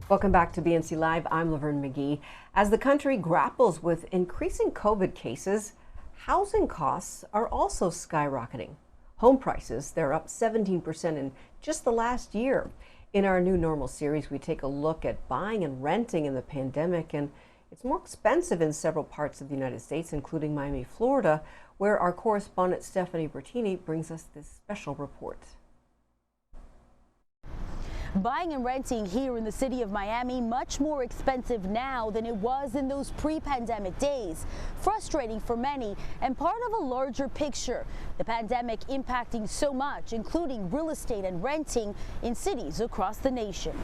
Welcome back to BNC Live. I'm Laverne McGee. As the country grapples with increasing COVID cases, housing costs are also skyrocketing. Home prices, they're up 17% in just the last year. In our New Normal series, we take a look at buying and renting in the pandemic, and it's more expensive in several parts of the United States, including Miami, Florida, where our correspondent Stephanie Bertini brings us this special report. Buying and renting here in the city of Miami much more expensive now than it was in those pre-pandemic days. Frustrating for many and part of a larger picture. The pandemic impacting so much, including real estate and renting in cities across the nation.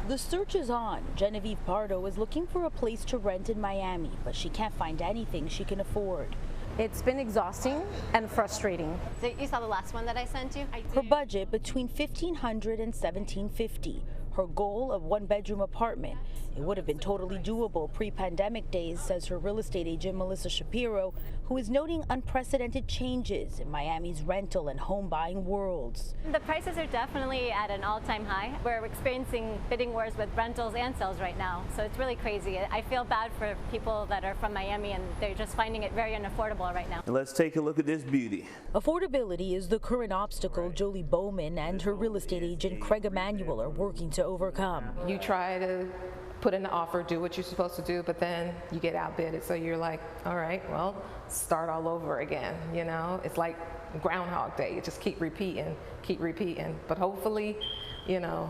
The search is on. Genevieve Pardo is looking for a place to rent in Miami, but she can't find anything she can afford. It's been exhausting and frustrating. So you saw the last one that I sent you? Her budget between $1,500 and $1,750. Her goal of one-bedroom apartment. It would have been totally doable pre-pandemic days, says her real estate agent Melissa Shapiro, who is noting unprecedented changes in Miami's rental and home buying worlds. The prices are definitely at an all-time high. We're experiencing bidding wars with rentals and sales right now, so it's really crazy. I feel bad for people that are from Miami and they're just finding it very unaffordable right now. Let's take a look at this beauty. Affordability is the current obstacle Jolie Bowman and her real estate agent Craig Emanuel are working to overcome. You try to put in the offer, do what you're supposed to do, but then you get outbidded. So you're like, all right, well, start all over again. You know, it's like Groundhog Day. You just keep repeating. But hopefully, you know,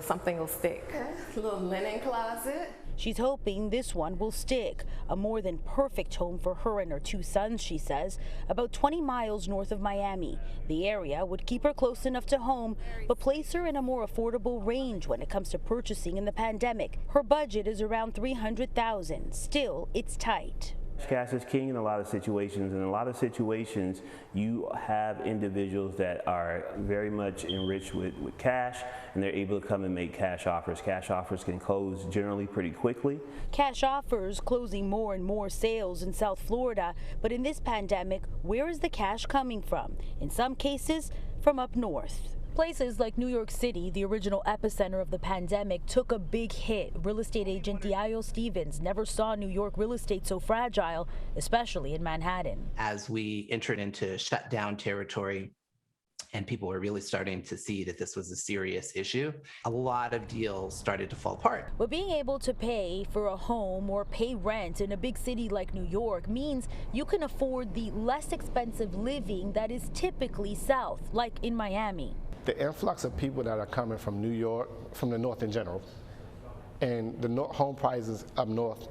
something will stick. A little linen closet. She's hoping this one will stick. A more than perfect home for her and her two sons, she says, about 20 miles north of Miami. The area would keep her close enough to home, but place her in a more affordable range when it comes to purchasing in the pandemic. Her budget is around $300,000. Still, it's tight. Cash is king in a lot of situations. In a lot of situations, you have individuals that are very much enriched with cash, and they're able to come and make cash offers. Cash offers can close generally pretty quickly. Cash offers closing more and more sales in South Florida, but in this pandemic, where is the cash coming from? In some cases, from up north. Places like New York City, the original epicenter of the pandemic, took a big hit. Real estate agent Diallo Stevens never saw New York real estate so fragile, especially in Manhattan. As we entered into shutdown territory and people were really starting to see that this was a serious issue, a lot of deals started to fall apart. But being able to pay for a home or pay rent in a big city like New York means you can afford the less expensive living that is typically south, like in Miami. The influx of people that are coming from New York, from the north in general, and the home prices up north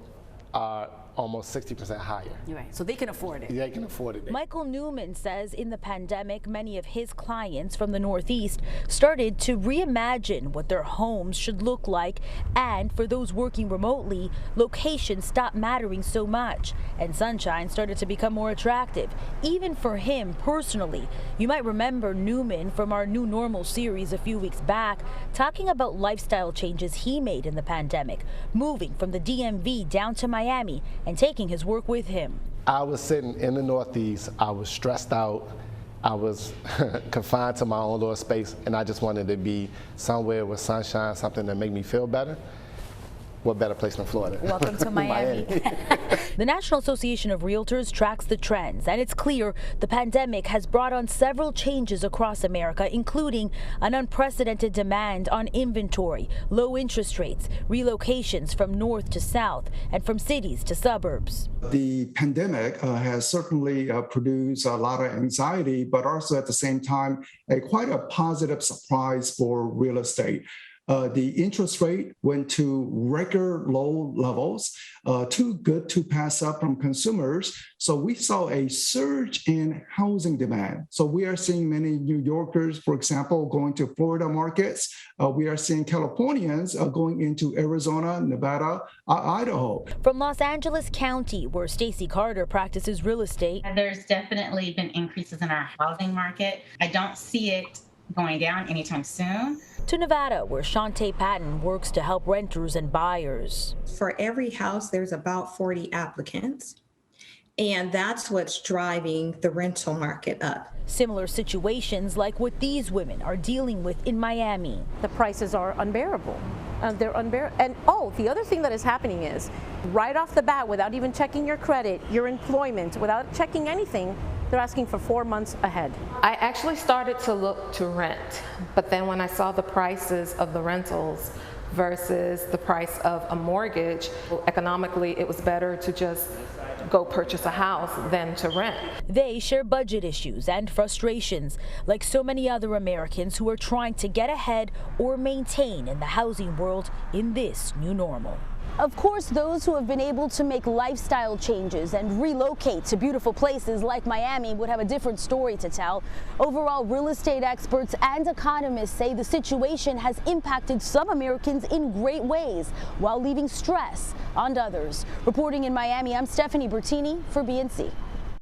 are almost 60% higher. You're right, so they can afford it. They can afford it. Michael Newman says in the pandemic, many of his clients from the Northeast started to reimagine what their homes should look like, and for those working remotely, location stopped mattering so much, and sunshine started to become more attractive, even for him personally. You might remember Newman from our New Normal series a few weeks back, talking about lifestyle changes he made in the pandemic, moving from the DMV down to Miami and taking his work with him. I was sitting in the Northeast, I was stressed out, I was confined to my own little space, and I just wanted to be somewhere with sunshine, something that made me feel better. What better place than Florida? Welcome to Miami. The National Association of Realtors tracks the trends, and it's clear the pandemic has brought on several changes across America, including an unprecedented demand on inventory, low interest rates, relocations from north to south, and from cities to suburbs. The pandemic has certainly produced a lot of anxiety, but also at the same time, quite a positive surprise for real estate. The interest rate went to record low levels, too good to pass up from consumers. So we saw a surge in housing demand. So we are seeing many New Yorkers, for example, going to Florida markets. We are seeing Californians going into Arizona, Nevada, Idaho. From Los Angeles County, where Stacey Carter practices real estate. There's definitely been increases in our housing market. I don't see it going down anytime soon. To Nevada, where Shantae Patton works to help renters and buyers. For every house, there's about 40 applicants, and that's what's driving the rental market up. Similar situations like what these women are dealing with in Miami. The prices are unbearable. they're unbearable. And the other thing that is happening is, right off the bat, without even checking your credit, your employment, without checking anything, they're asking for 4 months ahead. I actually started to look to rent, but then when I saw the prices of the rentals versus the price of a mortgage, economically it was better to just go purchase a house than to rent. They share budget issues and frustrations, like so many other Americans who are trying to get ahead or maintain in the housing world in this new normal. Of course, those who have been able to make lifestyle changes and relocate to beautiful places like Miami would have a different story to tell. Overall, real estate experts and economists say the situation has impacted some Americans in great ways while leaving stress on others. Reporting in Miami, I'm Stephanie Bertini for BNC.